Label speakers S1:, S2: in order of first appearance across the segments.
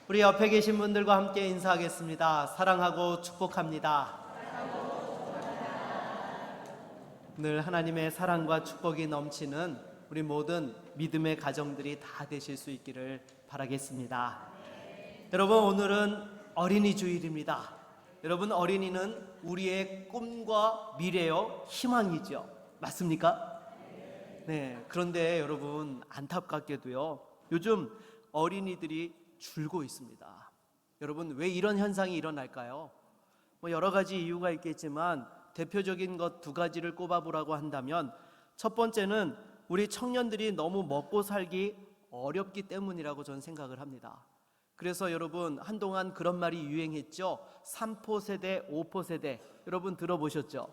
S1: 우리 옆에 계신 분들과 함께 인사하겠습니다. 사랑하고 축복합니다. 늘 하나님의 사랑과 축복이 넘치는 우리 모든 믿음의 가정들이 다 되실 수 있기를 바라겠습니다. 여러분, 오늘은 어린이 주일입니다. 여러분, 어린이는 우리의 꿈과 미래요 희망이죠. 맞습니까? 네. 그런데 여러분, 안타깝게도요, 요즘 어린이들이 줄고 있습니다. 여러분, 왜 이런 현상이 일어날까요? 여러 가지 이유가 있겠지만 대표적인 것 두 가지를 꼽아보라고 한다면, 첫 번째는 우리 청년들이 너무 먹고 살기 어렵기 때문이라고 저는 생각을 합니다. 그래서 여러분, 한동안 그런 말이 유행했죠. 3포 세대, 5포 세대. 여러분 들어보셨죠?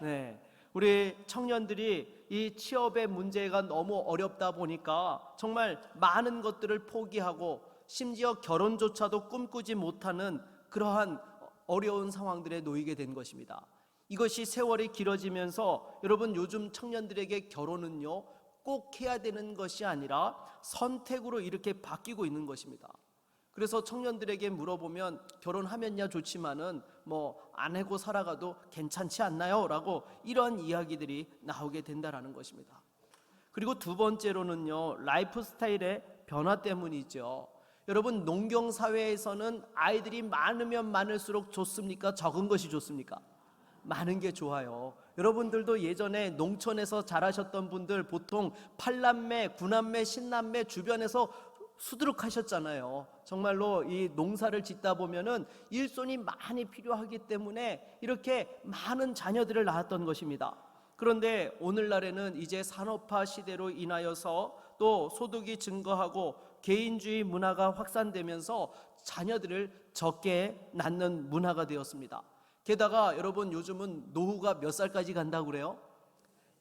S1: 네. 우리 청년들이 이 취업의 문제가 너무 어렵다 보니까 정말 많은 것들을 포기하고 심지어 결혼조차도 꿈꾸지 못하는 그러한 어려운 상황들에 놓이게 된 것입니다. 이것이 세월이 길어지면서 여러분, 요즘 청년들에게 결혼은요 꼭 해야 되는 것이 아니라 선택으로 이렇게 바뀌고 있는 것입니다. 그래서 청년들에게 물어보면 결혼하면야 좋지만은 안 하고 살아가도 괜찮지 않나요? 라고 이런 이야기들이 나오게 된다라는 것입니다. 그리고 두 번째로는요, 라이프 스타일의 변화 때문이죠. 여러분, 농경 사회에서는 아이들이 많으면 많을수록 좋습니까? 적은 것이 좋습니까? 많은 게 좋아요. 여러분들도 예전에 농촌에서 자라셨던 분들 보통 8남매, 9남매, 10남매 주변에서 수두룩하셨잖아요. 정말로 이 농사를 짓다 보면은 일손이 많이 필요하기 때문에 이렇게 많은 자녀들을 낳았던 것입니다. 그런데 오늘날에는 이제 산업화 시대로 인하여서 또 소득이 증가하고 개인주의 문화가 확산되면서 자녀들을 적게 낳는 문화가 되었습니다. 게다가 여러분, 요즘은 노후가 몇 살까지 간다고 그래요?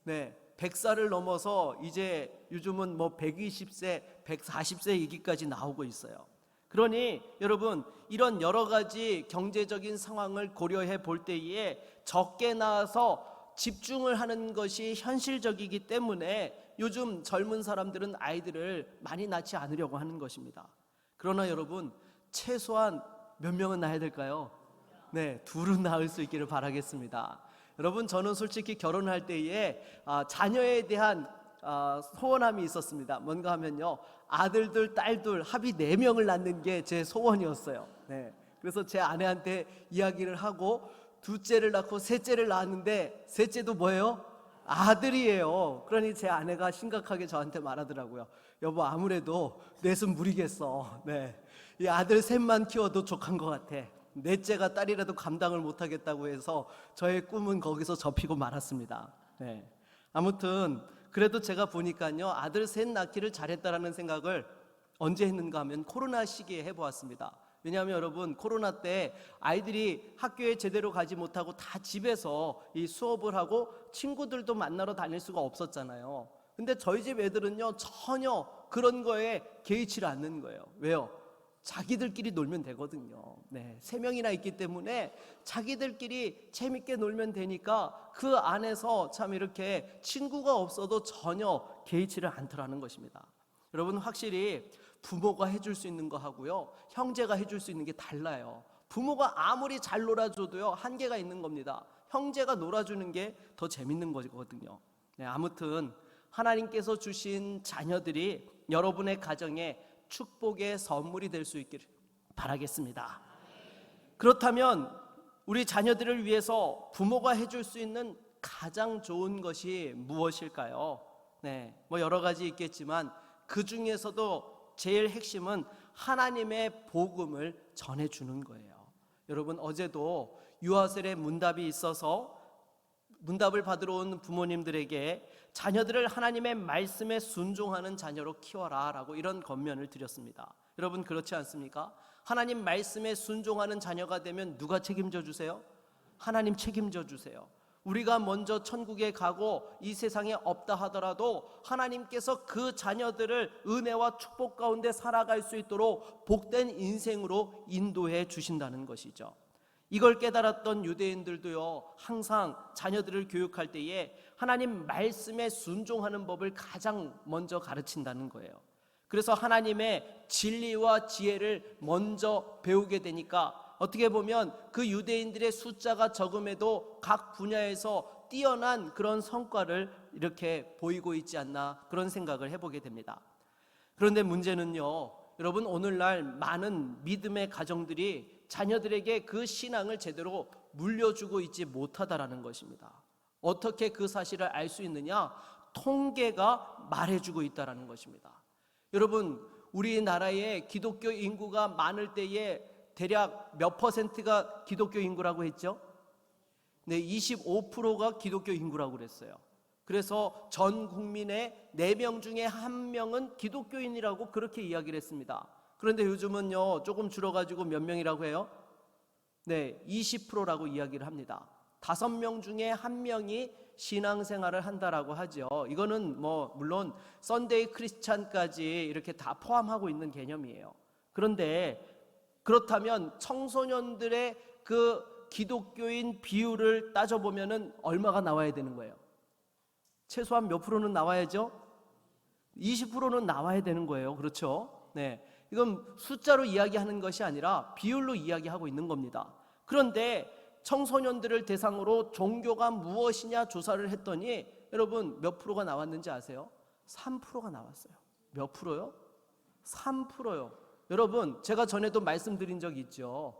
S1: 네, 100살을 넘어서 이제 요즘은 120세, 140세 얘기까지 나오고 있어요. 그러니 여러분, 이런 여러 가지 경제적인 상황을 고려해 볼 때에 적게 낳아서 집중을 하는 것이 현실적이기 때문에 요즘 젊은 사람들은 아이들을 많이 낳지 않으려고 하는 것입니다. 그러나 여러분, 최소한 몇 명은 낳아야 될까요? 네, 둘은 낳을 수 있기를 바라겠습니다. 여러분, 저는 솔직히 결혼할 때에 자녀에 대한 소원함이 있었습니다. 뭔가 하면요, 아들들, 딸들 합이 4명을 낳는 게 제 소원이었어요. 네, 그래서 제 아내한테 이야기를 하고 둘째를 낳고 셋째를 낳았는데 셋째도 뭐예요? 아들이에요. 그러니 제 아내가 심각하게 저한테 말하더라고요. 여보, 아무래도 넷은 무리겠어. 네, 이 아들 셋만 키워도 족한 것 같아. 넷째가 딸이라도 감당을 못하겠다고 해서 저의 꿈은 거기서 접히고 말았습니다. 네. 아무튼 그래도 제가 보니까요, 아들 셋 낳기를 잘했다라는 생각을 언제 했는가 하면 코로나 시기에 해보았습니다. 왜냐하면 여러분, 코로나 때 아이들이 학교에 제대로 가지 못하고 다 집에서 이 수업을 하고 친구들도 만나러 다닐 수가 없었잖아요. 근데 저희 집 애들은요 전혀 그런 거에 개의치를 않는 거예요. 왜요? 자기들끼리 놀면 되거든요. 네, 3명이나 있기 때문에 자기들끼리 재밌게 놀면 되니까 그 안에서 참 이렇게 친구가 없어도 전혀 개의치를 않더라는 것입니다. 여러분, 확실히 부모가 해줄 수 있는 거 하고요, 형제가 해줄 수 있는 게 달라요. 부모가 아무리 잘 놀아줘도요 한계가 있는 겁니다. 형제가 놀아주는 게 더 재밌는 거거든요. 네, 아무튼 하나님께서 주신 자녀들이 여러분의 가정에 축복의 선물이 될 수 있기를 바라겠습니다. 그렇다면 우리 자녀들을 위해서 부모가 해줄 수 있는 가장 좋은 것이 무엇일까요? 네, 여러 가지 있겠지만 그 중에서도 제일 핵심은 하나님의 복음을 전해주는 거예요. 여러분, 어제도 유아셀의 문답이 있어서 문답을 받으러 온 부모님들에게 자녀들을 하나님의 말씀에 순종하는 자녀로 키워라 라고 이런 권면을 드렸습니다. 여러분, 그렇지 않습니까? 하나님 말씀에 순종하는 자녀가 되면 누가 책임져 주세요? 하나님 책임져 주세요. 우리가 먼저 천국에 가고 이 세상에 없다 하더라도 하나님께서 그 자녀들을 은혜와 축복 가운데 살아갈 수 있도록 복된 인생으로 인도해 주신다는 것이죠. 이걸 깨달았던 유대인들도요, 항상 자녀들을 교육할 때에 하나님 말씀에 순종하는 법을 가장 먼저 가르친다는 거예요. 그래서 하나님의 진리와 지혜를 먼저 배우게 되니까 어떻게 보면 그 유대인들의 숫자가 적음에도 각 분야에서 뛰어난 그런 성과를 이렇게 보이고 있지 않나, 그런 생각을 해보게 됩니다. 그런데 문제는요, 여러분, 오늘날 많은 믿음의 가정들이 자녀들에게 그 신앙을 제대로 물려주고 있지 못하다라는 것입니다. 어떻게 그 사실을 알 수 있느냐? 통계가 말해주고 있다라는 것입니다. 여러분, 우리나라의 기독교 인구가 많을 때에 대략 몇 퍼센트가 기독교 인구라고 했죠? 네, 25%가 기독교 인구라고 그랬어요. 그래서 전 국민의 4명 중에 1명은 기독교인이라고 그렇게 이야기를 했습니다. 그런데 요즘은요, 조금 줄어가지고 몇 명이라고 해요? 네, 20%라고 이야기를 합니다. 5명 중에 1명이 신앙생활을 한다라고 하죠. 이거는 물론 썬데이 크리스찬까지 이렇게 다 포함하고 있는 개념이에요. 그런데 그렇다면 청소년들의 그 기독교인 비율을 따져보면은 얼마가 나와야 되는 거예요? 최소한 몇 프로는 나와야죠? 20%는 나와야 되는 거예요. 그렇죠? 네, 이건 숫자로 이야기하는 것이 아니라 비율로 이야기하고 있는 겁니다. 그런데 청소년들을 대상으로 종교가 무엇이냐 조사를 했더니 여러분, 몇 프로가 나왔는지 아세요? 3%가 나왔어요. 몇 프로요? 3%요. 여러분, 제가 전에도 말씀드린 적이 있죠.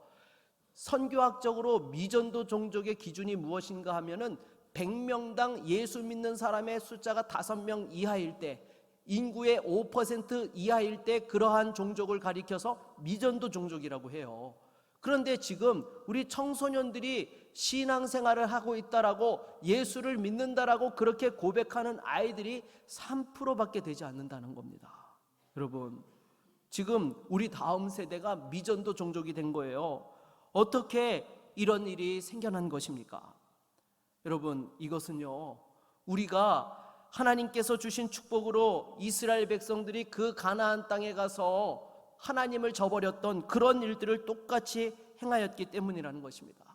S1: 선교학적으로 미전도 종족의 기준이 무엇인가 하면은 100명당 예수 믿는 사람의 숫자가 5명 이하일 때, 인구의 5% 이하일 때 그러한 종족을 가리켜서 미전도 종족이라고 해요. 그런데 지금 우리 청소년들이 신앙생활을 하고 있다라고, 예수를 믿는다라고 그렇게 고백하는 아이들이 3%밖에 되지 않는다는 겁니다. 여러분, 지금 우리 다음 세대가 미전도 종족이 된 거예요. 어떻게 이런 일이 생겨난 것입니까? 여러분, 이것은요, 우리가 하나님께서 주신 축복으로 이스라엘 백성들이 그 가나안 땅에 가서 하나님을 저버렸던 그런 일들을 똑같이 행하였기 때문이라는 것입니다.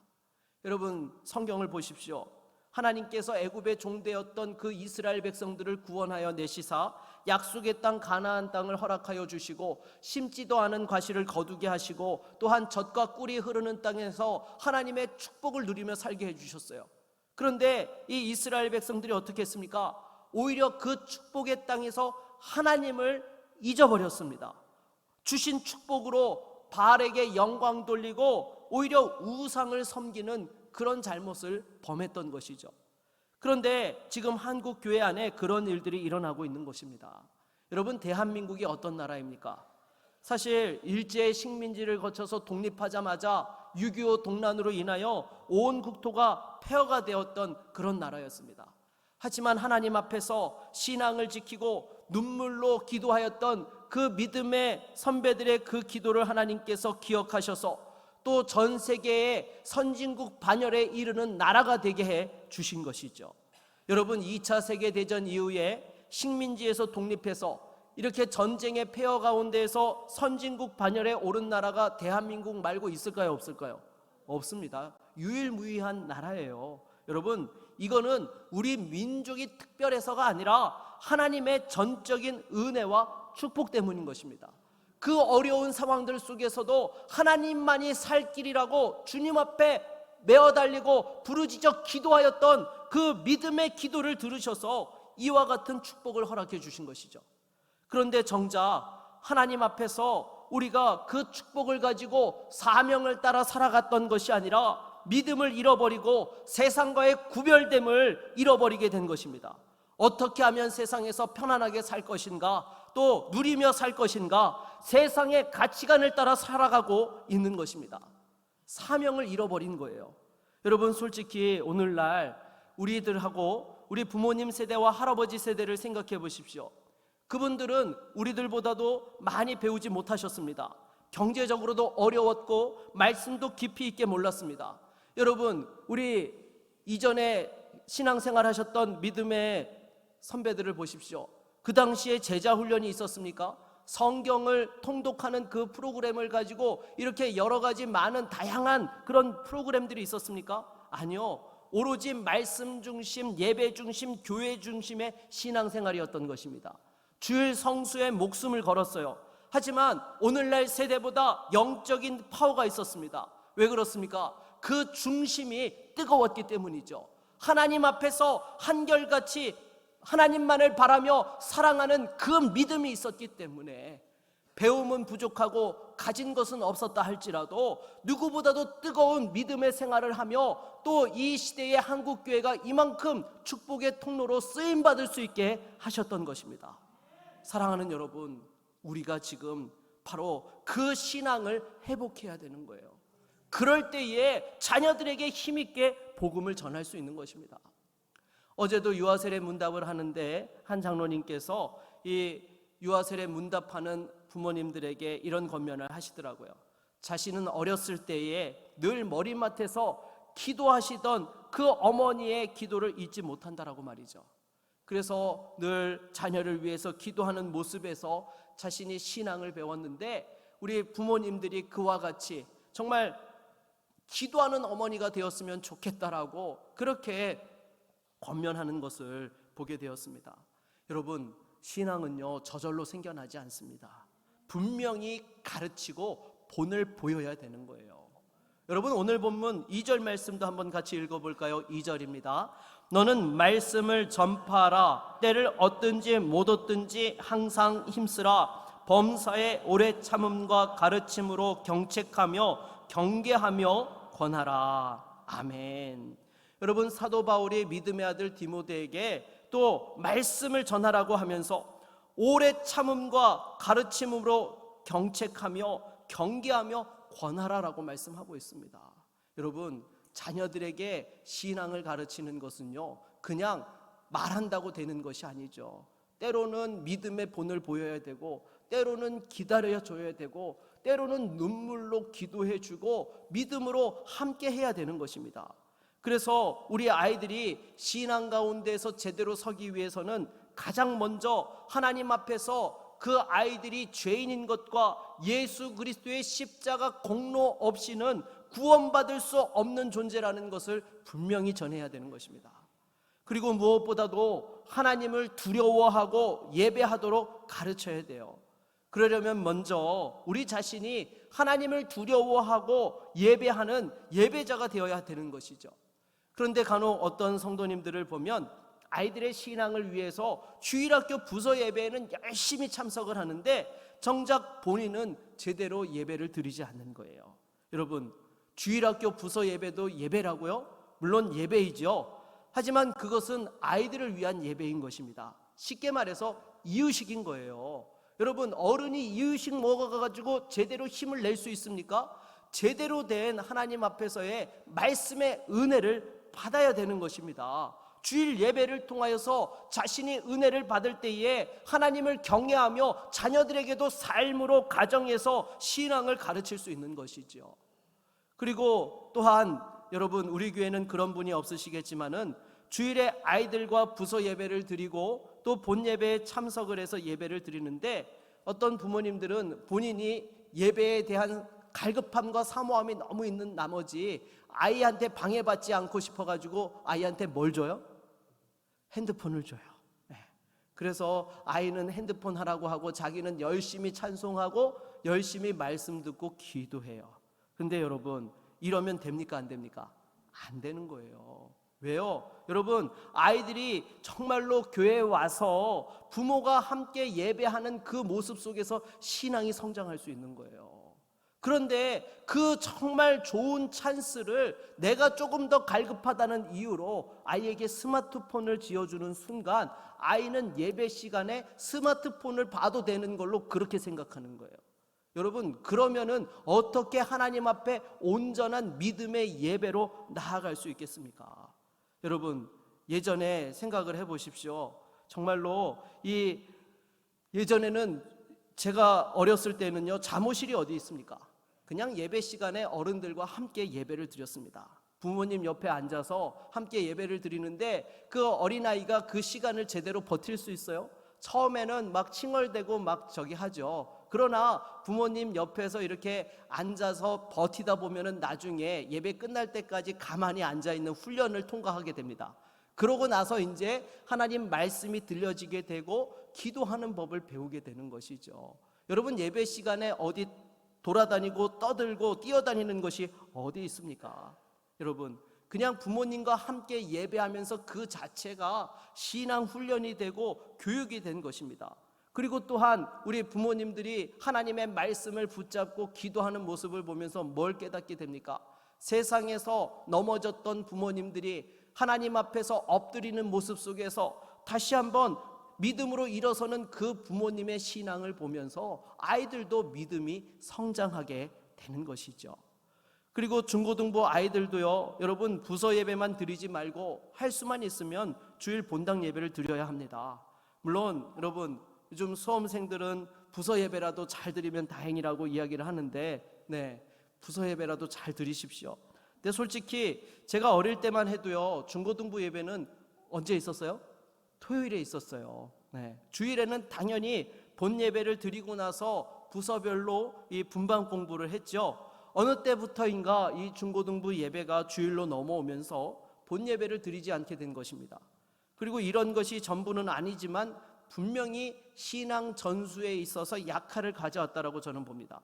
S1: 여러분, 성경을 보십시오. 하나님께서 애굽의 종되었던 그 이스라엘 백성들을 구원하여 내시사 약속의 땅 가나안 땅을 허락하여 주시고, 심지도 않은 과실을 거두게 하시고, 또한 젖과 꿀이 흐르는 땅에서 하나님의 축복을 누리며 살게 해주셨어요. 그런데 이 이스라엘 백성들이 어떻게 했습니까? 오히려 그 축복의 땅에서 하나님을 잊어버렸습니다. 주신 축복으로 바알에게 영광 돌리고 오히려 우상을 섬기는 그런 잘못을 범했던 것이죠. 그런데 지금 한국 교회 안에 그런 일들이 일어나고 있는 것입니다. 여러분, 대한민국이 어떤 나라입니까? 사실 일제 식민지를 거쳐서 독립하자마자 6.25 동란으로 인하여 온 국토가 폐허가 되었던 그런 나라였습니다. 하지만 하나님 앞에서 신앙을 지키고 눈물로 기도하였던 그 믿음의 선배들의 그 기도를 하나님께서 기억하셔서 또 전 세계의 선진국 반열에 이르는 나라가 되게 해 주신 것이죠. 여러분, 2차 세계대전 이후에 식민지에서 독립해서 이렇게 전쟁의 폐허 가운데에서 선진국 반열에 오른 나라가 대한민국 말고 있을까요? 없을까요? 없습니다. 유일무이한 나라예요. 여러분, 이거는 우리 민족이 특별해서가 아니라 하나님의 전적인 은혜와 축복 때문인 것입니다. 그 어려운 상황들 속에서도 하나님만이 살 길이라고 주님 앞에 메어 달리고 부르짖어 기도하였던 그 믿음의 기도를 들으셔서 이와 같은 축복을 허락해 주신 것이죠. 그런데 정작 하나님 앞에서 우리가 그 축복을 가지고 사명을 따라 살아갔던 것이 아니라 믿음을 잃어버리고 세상과의 구별됨을 잃어버리게 된 것입니다. 어떻게 하면 세상에서 편안하게 살 것인가, 또 누리며 살 것인가, 세상의 가치관을 따라 살아가고 있는 것입니다. 사명을 잃어버린 거예요. 여러분, 솔직히 오늘날 우리들하고 우리 부모님 세대와 할아버지 세대를 생각해 보십시오. 그분들은 우리들보다도 많이 배우지 못하셨습니다. 경제적으로도 어려웠고 말씀도 깊이 있게 몰랐습니다. 여러분, 우리 이전에 신앙생활 하셨던 믿음의 선배들을 보십시오. 그 당시에 제자훈련이 있었습니까? 성경을 통독하는 그 프로그램을 가지고 이렇게 여러 가지 많은 다양한 그런 프로그램들이 있었습니까? 아니요. 오로지 말씀 중심, 예배 중심, 교회 중심의 신앙생활이었던 것입니다. 주일 성수에 목숨을 걸었어요. 하지만 오늘날 세대보다 영적인 파워가 있었습니다. 왜 그렇습니까? 그 중심이 뜨거웠기 때문이죠. 하나님 앞에서 한결같이 하나님만을 바라며 사랑하는 그 믿음이 있었기 때문에 배움은 부족하고 가진 것은 없었다 할지라도 누구보다도 뜨거운 믿음의 생활을 하며 또 이 시대의 한국교회가 이만큼 축복의 통로로 쓰임받을 수 있게 하셨던 것입니다. 사랑하는 여러분, 우리가 지금 바로 그 신앙을 회복해야 되는 거예요. 그럴 때에 자녀들에게 힘있게 복음을 전할 수 있는 것입니다. 어제도 유아세례 문답을 하는데 한 장로님께서 이 유아세례 문답하는 부모님들에게 이런 권면을 하시더라고요. 자신은 어렸을 때에 늘 머리맡에서 기도하시던 그 어머니의 기도를 잊지 못한다라고 말이죠. 그래서 늘 자녀를 위해서 기도하는 모습에서 자신이 신앙을 배웠는데 우리 부모님들이 그와 같이 정말 기도하는 어머니가 되었으면 좋겠다라고 그렇게 권면하는 것을 보게 되었습니다. 여러분, 신앙은요 저절로 생겨나지 않습니다. 분명히 가르치고 본을 보여야 되는 거예요. 여러분, 오늘 본문 2절 말씀도 한번 같이 읽어볼까요? 2절입니다. 너는 말씀을 전파하라. 때를 얻든지 못 얻든지 항상 힘쓰라. 범사에 오래 참음과 가르침으로 경책하며 경계하며 권하라. 아멘. 여러분, 사도 바울이 믿음의 아들 디모데에게 또 말씀을 전하라고 하면서 오래 참음과 가르침으로 경책하며 경계하며 권하라라고 말씀하고 있습니다. 여러분, 자녀들에게 신앙을 가르치는 것은요 그냥 말한다고 되는 것이 아니죠. 때로는 믿음의 본을 보여야 되고, 때로는 기다려줘야 되고, 때로는 눈물로 기도해주고 믿음으로 함께 해야 되는 것입니다. 그래서 우리 아이들이 신앙 가운데서 제대로 서기 위해서는 가장 먼저 하나님 앞에서 그 아이들이 죄인인 것과 예수 그리스도의 십자가 공로 없이는 구원받을 수 없는 존재라는 것을 분명히 전해야 되는 것입니다. 그리고 무엇보다도 하나님을 두려워하고 예배하도록 가르쳐야 돼요. 그러려면 먼저 우리 자신이 하나님을 두려워하고 예배하는 예배자가 되어야 되는 것이죠. 그런데 간혹 어떤 성도님들을 보면 아이들의 신앙을 위해서 주일학교 부서 예배에는 열심히 참석을 하는데 정작 본인은 제대로 예배를 드리지 않는 거예요. 여러분, 주일학교 부서 예배도 예배라고요? 물론 예배이죠. 하지만 그것은 아이들을 위한 예배인 것입니다. 쉽게 말해서 이유식인 거예요. 여러분, 어른이 이유식 먹어가지고 제대로 힘을 낼 수 있습니까? 제대로 된 하나님 앞에서의 말씀의 은혜를 받아야 되는 것입니다. 주일 예배를 통하여서 자신이 은혜를 받을 때에 하나님을 경외하며 자녀들에게도 삶으로 가정에서 신앙을 가르칠 수 있는 것이죠. 그리고 또한 여러분, 우리 교회는 그런 분이 없으시겠지만은 주일에 아이들과 부서 예배를 드리고 또 본 예배에 참석을 해서 예배를 드리는데 어떤 부모님들은 본인이 예배에 대한 갈급함과 사모함이 너무 있는 나머지 아이한테 방해받지 않고 싶어가지고 아이한테 뭘 줘요? 핸드폰을 줘요. 그래서 아이는 핸드폰 하라고 하고 자기는 열심히 찬송하고 열심히 말씀 듣고 기도해요. 근데 여러분, 이러면 됩니까? 안 됩니까? 안 되는 거예요. 왜요? 여러분, 아이들이 정말로 교회에 와서 부모가 함께 예배하는 그 모습 속에서 신앙이 성장할 수 있는 거예요. 그런데 그 정말 좋은 찬스를 내가 조금 더 갈급하다는 이유로 아이에게 스마트폰을 쥐어주는 순간 아이는 예배 시간에 스마트폰을 봐도 되는 걸로 그렇게 생각하는 거예요. 여러분, 그러면은 어떻게 하나님 앞에 온전한 믿음의 예배로 나아갈 수 있겠습니까? 여러분, 예전에 생각을 해보십시오. 정말로 예전에는 제가 어렸을 때는요 잠옷실이 어디 있습니까? 그냥 예배 시간에 어른들과 함께 예배를 드렸습니다. 부모님 옆에 앉아서 함께 예배를 드리는데 그 어린아이가 그 시간을 제대로 버틸 수 있어요? 처음에는 막 칭얼대고 막 저기 하죠. 그러나 부모님 옆에서 이렇게 앉아서 버티다 보면은 나중에 예배 끝날 때까지 가만히 앉아 있는 훈련을 통과하게 됩니다. 그러고 나서 이제 하나님 말씀이 들려지게 되고 기도하는 법을 배우게 되는 것이죠. 여러분, 예배 시간에 어디 돌아다니고 떠들고 뛰어다니는 것이 어디 있습니까? 여러분, 그냥 부모님과 함께 예배하면서 그 자체가 신앙 훈련이 되고 교육이 된 것입니다. 그리고 또한 우리 부모님들이 하나님의 말씀을 붙잡고 기도하는 모습을 보면서 뭘 깨닫게 됩니까? 세상에서 넘어졌던 부모님들이 하나님 앞에서 엎드리는 모습 속에서 다시 한번 믿음으로 일어서는 그 부모님의 신앙을 보면서 아이들도 믿음이 성장하게 되는 것이죠. 그리고 중고등부 아이들도요, 여러분, 부서 예배만 드리지 말고 할 수만 있으면 주일 본당 예배를 드려야 합니다. 물론 여러분, 요즘 수험생들은 부서 예배라도 잘 드리면 다행이라고 이야기를 하는데, 부서 예배라도 잘 드리십시오. 근데 솔직히 제가 어릴 때만 해도요, 중고등부 예배는 언제 있었어요? 토요일에 있었어요. 주일에는 당연히 본 예배를 드리고 나서 부서별로 이 분반 공부를 했죠. 어느 때부터인가 이 중고등부 예배가 주일로 넘어오면서 본 예배를 드리지 않게 된 것입니다. 그리고 이런 것이 전부는 아니지만 분명히 신앙 전수에 있어서 약화를 가져왔다라고 저는 봅니다.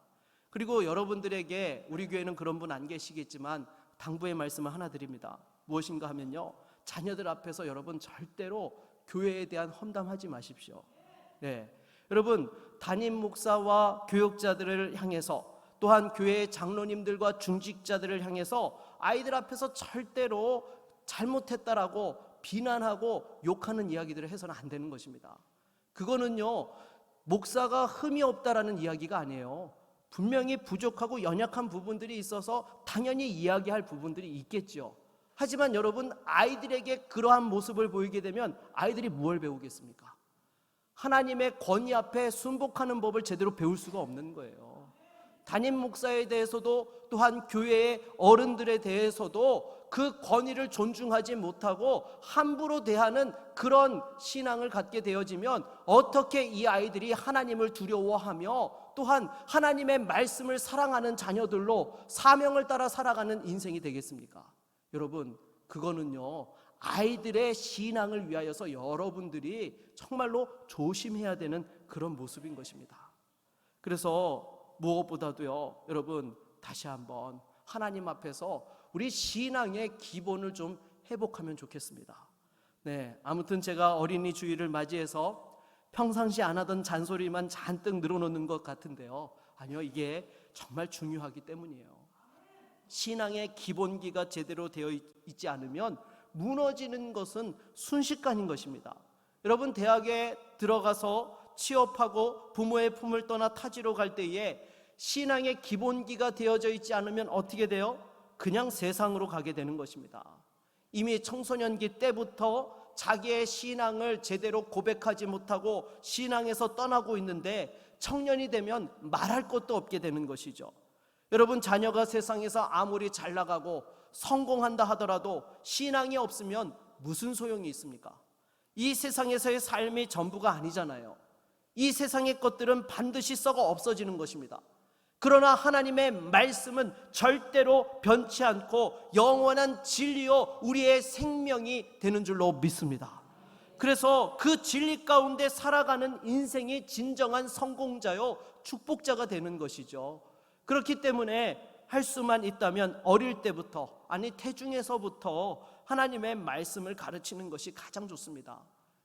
S1: 그리고 여러분들에게, 우리 교회는 그런 분 안 계시겠지만 당부의 말씀을 하나 드립니다. 무엇인가 하면요, 자녀들 앞에서 여러분 절대로 교회에 대한 험담하지 마십시오. 여러분, 담임 목사와 교역자들을 향해서, 또한 교회의 장로님들과 중직자들을 향해서 아이들 앞에서 절대로 잘못했다라고 비난하고 욕하는 이야기들을 해서는 안 되는 것입니다. 그거는요, 목사가 흠이 없다라는 이야기가 아니에요. 분명히 부족하고 연약한 부분들이 있어서 당연히 이야기할 부분들이 있겠죠. 하지만 여러분, 아이들에게 그러한 모습을 보이게 되면 아이들이 무엇을 배우겠습니까? 하나님의 권위 앞에 순복하는 법을 제대로 배울 수가 없는 거예요. 담임 목사에 대해서도, 또한 교회의 어른들에 대해서도 그 권위를 존중하지 못하고 함부로 대하는 그런 신앙을 갖게 되어지면 어떻게 이 아이들이 하나님을 두려워하며 또한 하나님의 말씀을 사랑하는 자녀들로 사명을 따라 살아가는 인생이 되겠습니까? 여러분, 그거는요, 아이들의 신앙을 위하여서 여러분들이 정말로 조심해야 되는 그런 모습인 것입니다. 그래서 무엇보다도요, 여러분, 다시 한번 하나님 앞에서 우리 신앙의 기본을 좀 회복하면 좋겠습니다. 아무튼 제가 어린이 주일을 맞이해서 평상시 안 하던 잔소리만 잔뜩 늘어놓는 것 같은데요, 아니요, 이게 정말 중요하기 때문이에요. 신앙의 기본기가 제대로 되어 있지 않으면 무너지는 것은 순식간인 것입니다. 여러분, 대학에 들어가서 취업하고 부모의 품을 떠나 타지로 갈 때에 신앙의 기본기가 되어져 있지 않으면 어떻게 돼요? 그냥 세상으로 가게 되는 것입니다. 이미 청소년기 때부터 자기의 신앙을 제대로 고백하지 못하고 신앙에서 떠나고 있는데 청년이 되면 말할 것도 없게 되는 것이죠. 여러분, 자녀가 세상에서 아무리 잘 나가고 성공한다 하더라도 신앙이 없으면 무슨 소용이 있습니까? 이 세상에서의 삶이 전부가 아니잖아요. 이 세상의 것들은 반드시 썩어 없어지는 것입니다. 그러나 하나님의 말씀은 절대로 변치 않고 영원한 진리요 우리의 생명이 되는 줄로 믿습니다. 그래서 그 진리 가운데 살아가는 인생이 진정한 성공자요 축복자가 되는 것이죠. 그렇기 때문에 할 수만 있다면 어릴 때부터, 아니 태중에서부터 하나님의 말씀을 가르치는 것이 가장 좋습니다.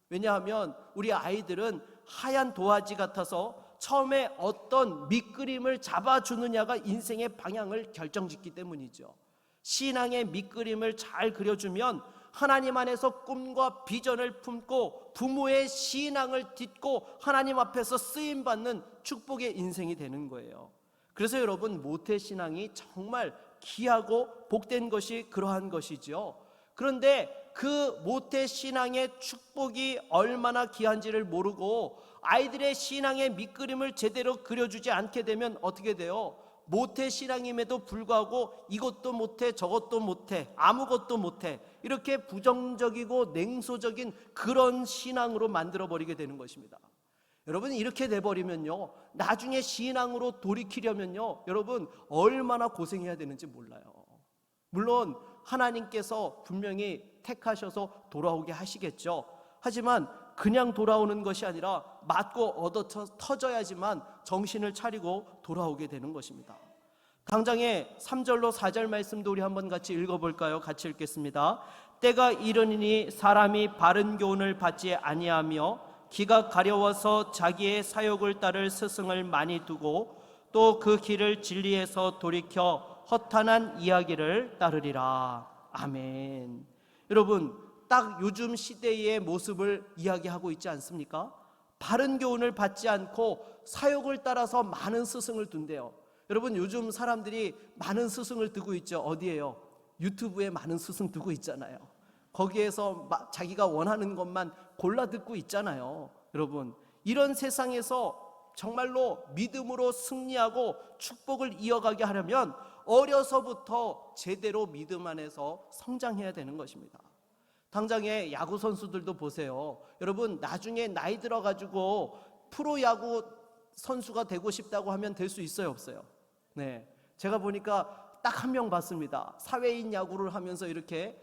S1: 왜냐하면 우리 아이들은 하얀 도화지 같아서 처음에 어떤 밑그림을 잡아주느냐가 인생의 방향을 결정짓기 때문이죠. 신앙의 밑그림을 잘 그려주면 하나님 안에서 꿈과 비전을 품고 부모의 신앙을 딛고 하나님 앞에서 쓰임받는 축복의 인생이 되는 거예요. 그래서 여러분, 모태신앙이 정말 귀하고 복된 것이 그러한 것이죠. 그런데 그 모태신앙의 축복이 얼마나 귀한지를 모르고 아이들의 신앙의 밑그림을 제대로 그려주지 않게 되면 어떻게 돼요? 모태신앙임에도 불구하고 이것도 못해 저것도 못해 아무것도 못해 이렇게 부정적이고 냉소적인 그런 신앙으로 만들어버리게 되는 것입니다. 여러분, 이렇게 돼버리면요, 나중에 신앙으로 돌이키려면요, 여러분 얼마나 고생해야 되는지 몰라요. 물론 하나님께서 분명히 택하셔서 돌아오게 하시겠죠. 하지만 그냥 돌아오는 것이 아니라 맞고 얻어 터져야지만 정신을 차리고 돌아오게 되는 것입니다. 당장에 3절로 4절 말씀도 우리 한번 같이 읽어볼까요? 같이 읽겠습니다. 때가 이르니니 사람이 바른 교훈을 받지 아니하며 기가 가려워서 자기의 사욕을 따를 스승을 많이 두고 또 그 길을 진리에서 돌이켜 허탄한 이야기를 따르리라. 아멘. 여러분, 딱 요즘 시대의 모습을 이야기하고 있지 않습니까? 바른 교훈을 받지 않고 사욕을 따라서 많은 스승을 둔대요. 여러분, 요즘 사람들이 많은 스승을 두고 있죠. 어디에요? 유튜브에 많은 스승 두고 있잖아요. 거기에서 자기가 원하는 것만 골라 듣고 있잖아요. 여러분, 이런 세상에서 정말로 믿음으로 승리하고 축복을 이어가게 하려면 어려서부터 제대로 믿음 안에서 성장해야 되는 것입니다. 당장에 야구 선수들도 보세요. 여러분, 나중에 나이 들어가지고 프로야구 선수가 되고 싶다고 하면 될 수 있어요, 없어요? 네, 제가 보니까 딱 한 명 봤습니다. 사회인 야구를 하면서 이렇게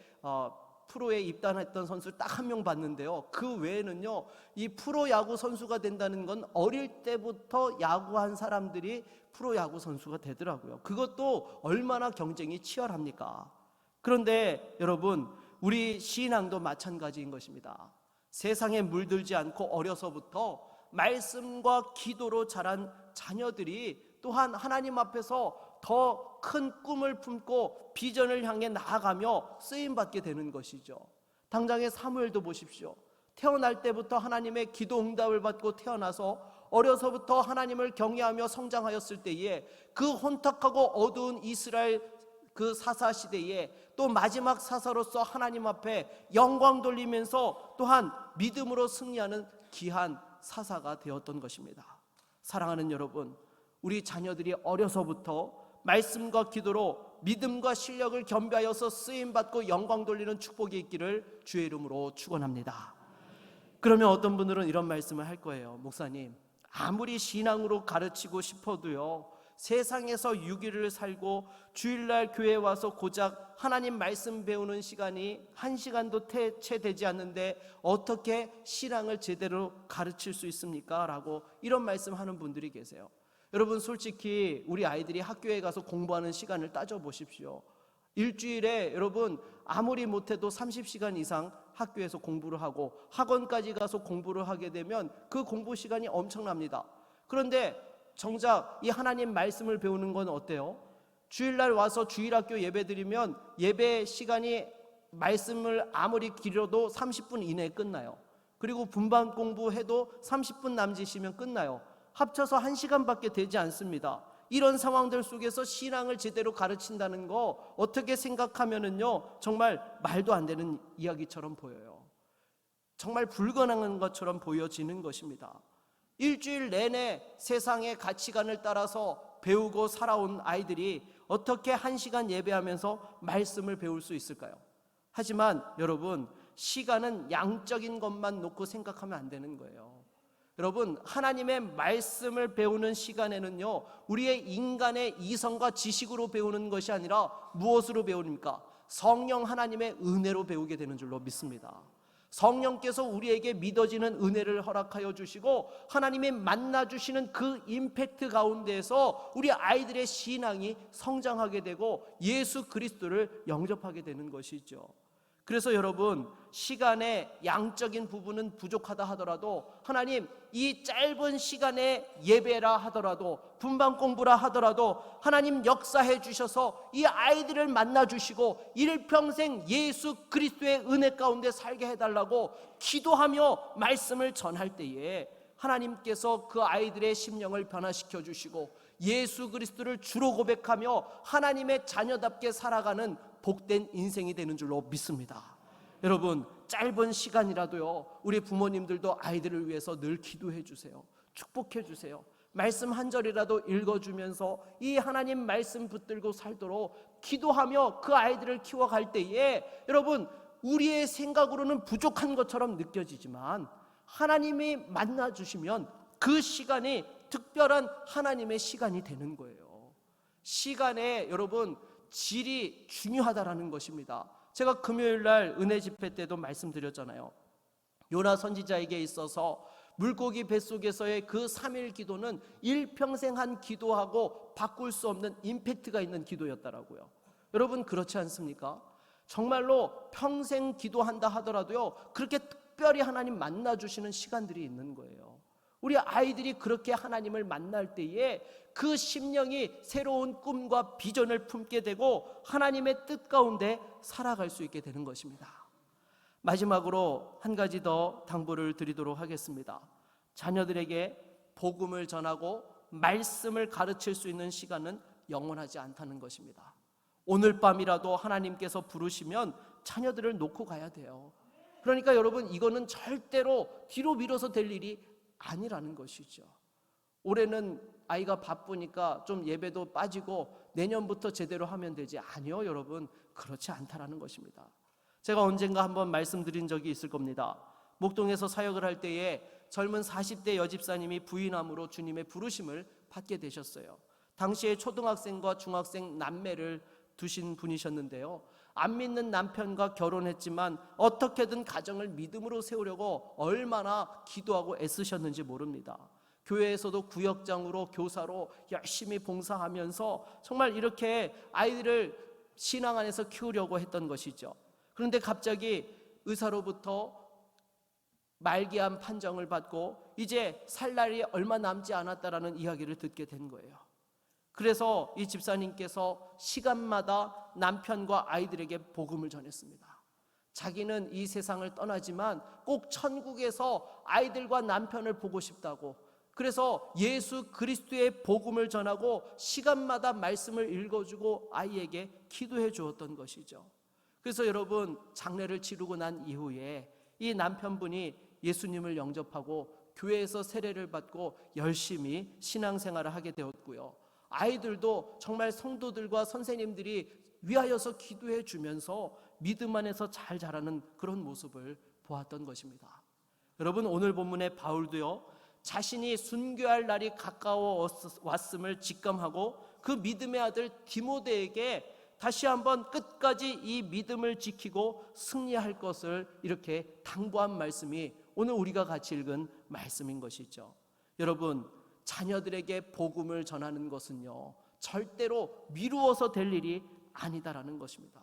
S1: 프로에 입단했던 선수를 딱 한 명 봤는데요. 그 외에는요, 이 프로야구 선수가 된다는 건 어릴 때부터 야구한 사람들이 프로야구 선수가 되더라고요. 그것도 얼마나 경쟁이 치열합니까? 그런데 여러분, 우리 신앙도 마찬가지인 것입니다. 세상에 물들지 않고 어려서부터 말씀과 기도로 자란 자녀들이 또한 하나님 앞에서 더 큰 꿈을 품고 비전을 향해 나아가며 쓰임받게 되는 것이죠. 당장에 사무엘도 보십시오. 태어날 때부터 하나님의 기도 응답을 받고 태어나서 어려서부터 하나님을 경외하며 성장하였을 때에 그 혼탁하고 어두운 이스라엘 그 사사 시대에 또 마지막 사사로서 하나님 앞에 영광 돌리면서 또한 믿음으로 승리하는 귀한 사사가 되었던 것입니다. 사랑하는 여러분, 우리 자녀들이 어려서부터 말씀과 기도로 믿음과 실력을 겸비하여서 쓰임받고 영광 돌리는 축복이 있기를 주의 이름으로 축원합니다. 그러면 어떤 분들은 이런 말씀을 할 거예요. 목사님, 아무리 신앙으로 가르치고 싶어도요, 세상에서 6일을 살고 주일날 교회에 와서 고작 하나님 말씀 배우는 시간이 1시간도 채 되지 않는데 어떻게 신앙을 제대로 가르칠 수 있습니까? 라고 이런 말씀하는 분들이 계세요. 여러분, 솔직히 우리 아이들이 학교에 가서 공부하는 시간을 따져보십시오. 일주일에 여러분 아무리 못해도 30시간 이상 학교에서 공부를 하고 학원까지 가서 공부를 하게 되면 그 공부 시간이 엄청납니다. 그런데 정작 이 하나님 말씀을 배우는 건 어때요? 주일날 와서 주일학교 예배 드리면 예배 시간이 말씀을 아무리 길어도 30분 이내에 끝나요. 그리고 분반 공부해도 30분 남짓이면 끝나요. 합쳐서 1시간밖에 되지 않습니다. 이런 상황들 속에서 신앙을 제대로 가르친다는 거 어떻게 생각하면은요, 정말 말도 안 되는 이야기처럼 보여요. 정말 불가능한 것처럼 보여지는 것입니다. 일주일 내내 세상의 가치관을 따라서 배우고 살아온 아이들이 어떻게 1시간 예배하면서 말씀을 배울 수 있을까요? 하지만 여러분, 시간은 양적인 것만 놓고 생각하면 안 되는 거예요. 여러분, 하나님의 말씀을 배우는 시간에는요, 우리의 인간의 이성과 지식으로 배우는 것이 아니라 무엇으로 배웁니까? 성령 하나님의 은혜로 배우게 되는 줄로 믿습니다. 성령께서 우리에게 믿어지는 은혜를 허락하여 주시고 하나님이 만나주시는 그 임팩트 가운데에서 우리 아이들의 신앙이 성장하게 되고 예수 그리스도를 영접하게 되는 것이죠. 그래서 여러분, 시간의 양적인 부분은 부족하다 하더라도 하나님, 이 짧은 시간에 예배라 하더라도 분반 공부라 하더라도 하나님 역사해 주셔서 이 아이들을 만나 주시고 일평생 예수 그리스도의 은혜 가운데 살게 해달라고 기도하며 말씀을 전할 때에 하나님께서 그 아이들의 심령을 변화시켜 주시고 예수 그리스도를 주로 고백하며 하나님의 자녀답게 살아가는 복된 인생이 되는 줄로 믿습니다. 여러분, 짧은 시간이라도요, 우리 부모님들도 아이들을 위해서 늘 기도해 주세요. 축복해 주세요. 말씀 한 절이라도 읽어주면서 이 하나님 말씀 붙들고 살도록 기도하며 그 아이들을 키워갈 때에 여러분, 우리의 생각으로는 부족한 것처럼 느껴지지만 하나님이 만나주시면 그 시간이 특별한 하나님의 시간이 되는 거예요. 시간에 여러분 질이 중요하다라는 것입니다. 제가 금요일 날 은혜 집회 때도 말씀드렸잖아요. 요나 선지자에게 있어서 물고기 뱃속에서의 그 3일 기도는 일평생 한 기도하고 바꿀 수 없는 임팩트가 있는 기도였다라고요. 여러분 그렇지 않습니까? 정말로 평생 기도한다 하더라도요, 그렇게 특별히 하나님 만나주시는 시간들이 있는 거예요. 우리 아이들이 그렇게 하나님을 만날 때에 그 심령이 새로운 꿈과 비전을 품게 되고 하나님의 뜻 가운데 살아갈 수 있게 되는 것입니다. 마지막으로 한 가지 더 당부를 드리도록 하겠습니다. 자녀들에게 복음을 전하고 말씀을 가르칠 수 있는 시간은 영원하지 않다는 것입니다. 오늘 밤이라도 하나님께서 부르시면 자녀들을 놓고 가야 돼요. 그러니까 여러분, 이거는 절대로 뒤로 미뤄서 될 일이 아니라는 것이죠. 올해는 아이가 바쁘니까 좀 예배도 빠지고 내년부터 제대로 하면 되지. 아니요, 여러분, 그렇지 않다라는 것입니다. 제가 언젠가 한번 말씀드린 적이 있을 겁니다. 목동에서 사역을 할 때에 젊은 40대 여집사님이 부인함으로 주님의 부르심을 받게 되셨어요. 당시에 초등학생과 중학생 남매를 두신 분이셨는데요, 안 믿는 남편과 결혼했지만 어떻게든 가정을 믿음으로 세우려고 얼마나 기도하고 애쓰셨는지 모릅니다. 교회에서도 구역장으로 교사로 열심히 봉사하면서 정말 이렇게 아이들을 신앙 안에서 키우려고 했던 것이죠. 그런데 갑자기 의사로부터 말기암 판정을 받고 이제 살 날이 얼마 남지 않았다라는 이야기를 듣게 된 거예요. 그래서 이 집사님께서 시간마다 남편과 아이들에게 복음을 전했습니다. 자기는 이 세상을 떠나지만 꼭 천국에서 아이들과 남편을 보고 싶다고, 그래서 예수 그리스도의 복음을 전하고 시간마다 말씀을 읽어주고 아이에게 기도해 주었던 것이죠. 그래서 여러분, 장례를 치르고 난 이후에 이 남편분이 예수님을 영접하고 교회에서 세례를 받고 열심히 신앙생활을 하게 되었고요, 아이들도 정말 성도들과 선생님들이 위하여서 기도해 주면서 믿음 안에서 잘 자라는 그런 모습을 보았던 것입니다. 여러분, 오늘 본문의 바울도요, 자신이 순교할 날이 가까워 왔음을 직감하고 그 믿음의 아들 디모데에게 다시 한번 끝까지 이 믿음을 지키고 승리할 것을 이렇게 당부한 말씀이 오늘 우리가 같이 읽은 말씀인 것이죠. 여러분, 자녀들에게 복음을 전하는 것은요, 절대로 미루어서 될 일이 아니다라는 것입니다.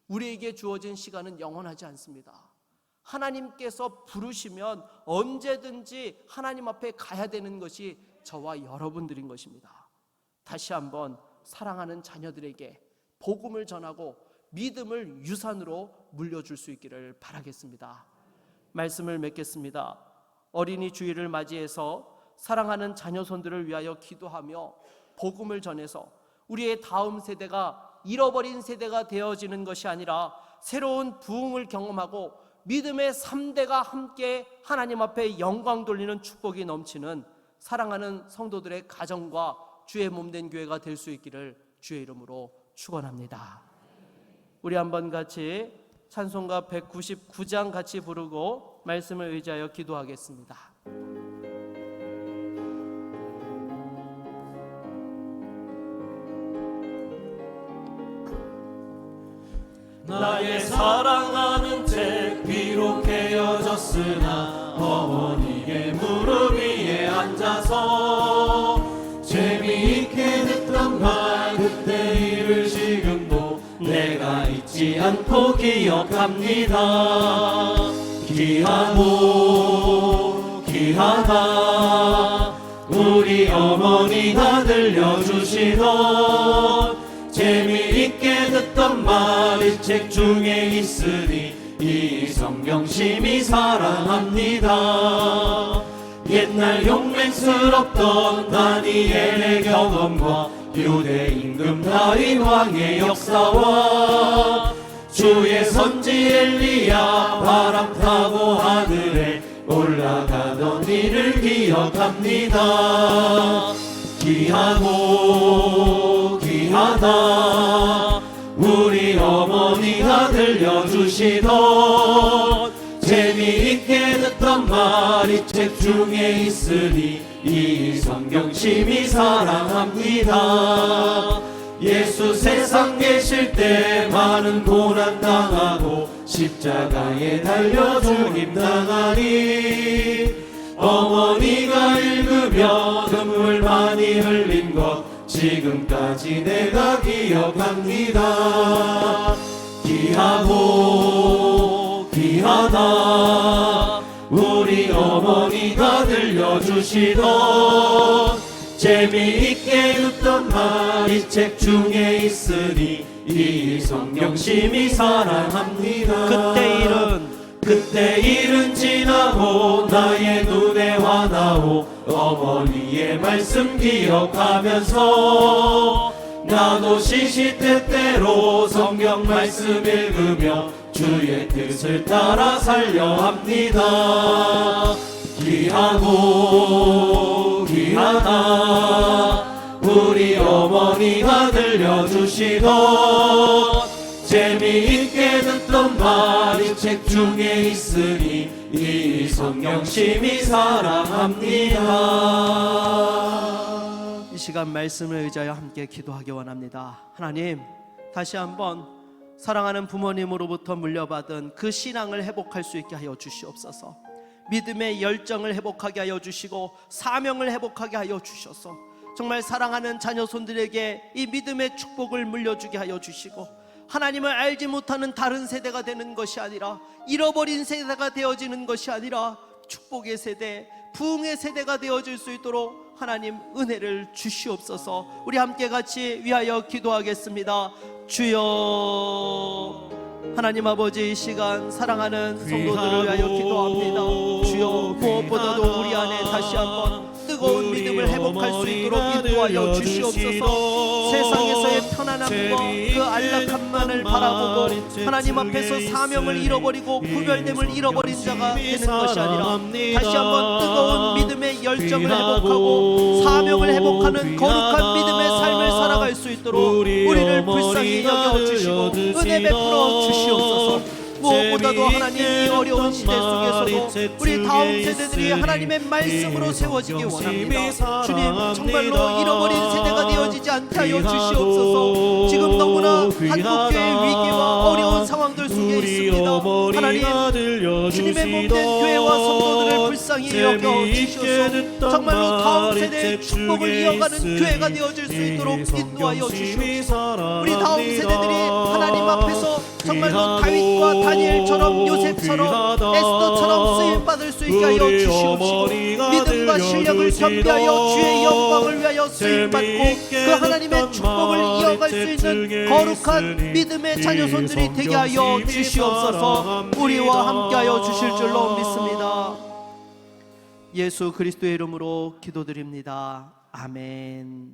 S1: 우리에게 주어진 시간은 영원하지 않습니다. 하나님께서 부르시면 언제든지 하나님 앞에 가야 되는 것이 저와 여러분들인 것입니다. 다시 한번 사랑하는 자녀들에게 복음을 전하고 믿음을 유산으로 물려줄 수 있기를 바라겠습니다. 말씀을 맺겠습니다. 어린이 주일을 맞이해서 사랑하는 자녀손들을 위하여 기도하며 복음을 전해서 우리의 다음 세대가 잃어버린 세대가 되어지는 것이 아니라 새로운 부흥을 경험하고 믿음의 3대가 함께 하나님 앞에 영광 돌리는 축복이 넘치는 사랑하는 성도들의 가정과 주의 몸된 교회가 될 수 있기를 주의 이름으로 축원합니다. 우리 한번 같이 찬송가 199장 같이 부르고 말씀을 의지하여 기도하겠습니다.
S2: 나의 사랑하는 책 비록 헤어졌으나 어머니의 무릎 위에 앉아서 재미있게 듣던 말 그때 일을 지금도 내가 잊지 않고 기억합니다. 귀하고 귀하다 우리 어머니가 들려주시던 재미있게 듣던 말이 책 중에 있으니 이 성경 심히 사랑합니다. 옛날 용맹스럽던 다니엘의 경험과 유대 임금 다윗 왕의 역사와 주의 선지 엘리야 바람 타고 하늘에 올라가던 일을 기억합니다. 귀하고 귀하다 우리 어머니가 들려주시던 재미있게 듣던 말이 책 중에 있으니 이 성경 심히 사랑합니다. 예수 세상 계실 때 많은 고난 당하고 십자가에 달려 죽임 당하니 어머니가 읽으며 눈물 많이 흘린 것 지금까지 내가 기억합니다. 귀하고 귀하다 우리 어머니가 들려주시던 재미있게 듣던 말이 책 중에 있으니 이 성경심이 사랑합니다. 그때 일은 지나고 나의 눈에 화나고 어머니의 말씀 기억하면서 나도 시시때때로 성경 말씀 읽으며 주의 뜻을 따라 살려 합니다. 귀하고 귀하다 우리 어머니가 들려주시던 재미있게 듣던 말이 책 중에 있으니 이 성경심이 사랑합니다.
S1: 이 시간 말씀을 의지하여 함께 기도하기 원합니다. 하나님, 다시 한번 사랑하는 부모님으로부터 물려받은 그 신앙을 회복할 수 있게 하여 주시옵소서. 믿음의 열정을 회복하게 하여 주시고 사명을 회복하게 하여 주셔서 정말 사랑하는 자녀 손들에게 이 믿음의 축복을 물려주게 하여 주시고 하나님을 알지 못하는 다른 세대가 되는 것이 아니라 잃어버린 세대가 되어지는 것이 아니라 축복의 세대, 부흥의 세대가 되어질 수 있도록 하나님 은혜를 주시옵소서. 우리 함께 같이 위하여 기도하겠습니다. 주여, 하나님 아버지, 이 시간 사랑하는 성도들을 위하여 기도합니다. 주여, 무엇보다도 우리 안에 다시 한번 뜨거운 믿음을 회복할 수 있도록 인도하여 주시옵소서. 세상에서의 편안함과 그 안락함만을 바라보고 하나님 앞에서 사명을 잃어버리고 구별됨을 잃어버린 자가 되는 것이 아니라 다시 한번 뜨거운 믿음의 열정을 회복하고 사명을 회복하는 거룩한 믿음의 삶을 살아갈 수 있도록 우리를 불쌍히 여겨주시고 은혜 베풀어 주시옵소서. 무엇보다도 하나님, 이 어려운 시대 속에서도 우리 다음 세대들이 하나님의 말씀으로 세워지기 원합니다. 주님, 정말로 잃어버린 세대가 되어지지 않게 하여 주시옵소서. 지금 너무나 한국교회의 위기와 어려운 상황들 속에 있습니다. 하나님, 주님의 몸된 교회와 성도들을 불쌍히 여겨주셔서 정말로 다음 세대의 축복을 이어가는 교회가 되어질 수 있도록 인도하여 주시옵소서. 우리 다음 세대들이 하나님 앞에서 정말로 다윗과 다니엘처럼 요셉처럼 에스더처럼 쓰임받을 수 있게 하여 주시옵시고 믿음과 실력을 겸비하여 주의 영광을 위하여 쓰임받고 그 하나님의 축복을 이어갈 수 있는 거룩한 믿음의 자녀손들이 되게 하여 주시옵소서. 우리와 함께하여 주실 줄로 믿습니다. 예수 그리스도의 이름으로 기도드립니다. 아멘.